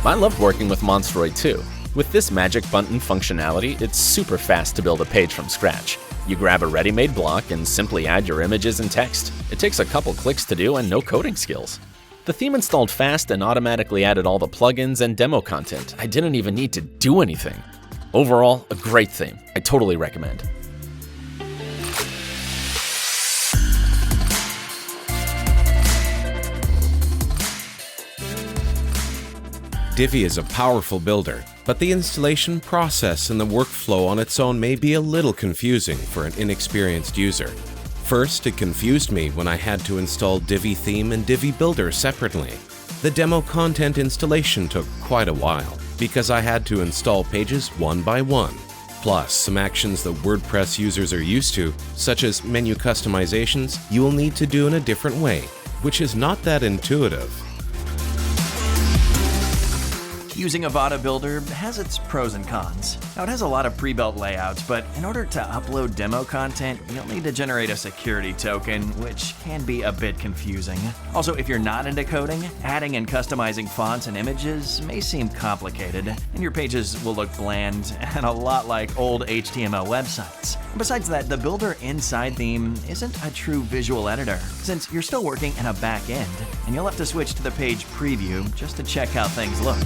I loved working with Monstroid2. With this magic button functionality, it's super fast to build a page from scratch. You grab a ready-made block and simply add your images and text. It takes a couple clicks to do and no coding skills. The theme installed fast and automatically added all the plugins and demo content. I didn't even need to do anything. Overall, a great theme. I totally recommend. Divi is a powerful builder, but the installation process and the workflow on its own may be a little confusing for an inexperienced user. First, it confused me when I had to install Divi Theme and Divi Builder separately. The demo content installation took quite a while, because I had to install pages one by one. Plus, some actions that WordPress users are used to, such as menu customizations, you will need to do in a different way, which is not that intuitive. Using Avada Builder has its pros and cons. Now, it has a lot of pre-built layouts, but in order to upload demo content, you'll need to generate a security token, which can be a bit confusing. Also, if you're not into coding, adding and customizing fonts and images may seem complicated, and your pages will look bland and a lot like old HTML websites. Besides that, the Builder Inside theme isn't a true visual editor, since you're still working in a back end, and you'll have to switch to the page preview just to check how things look.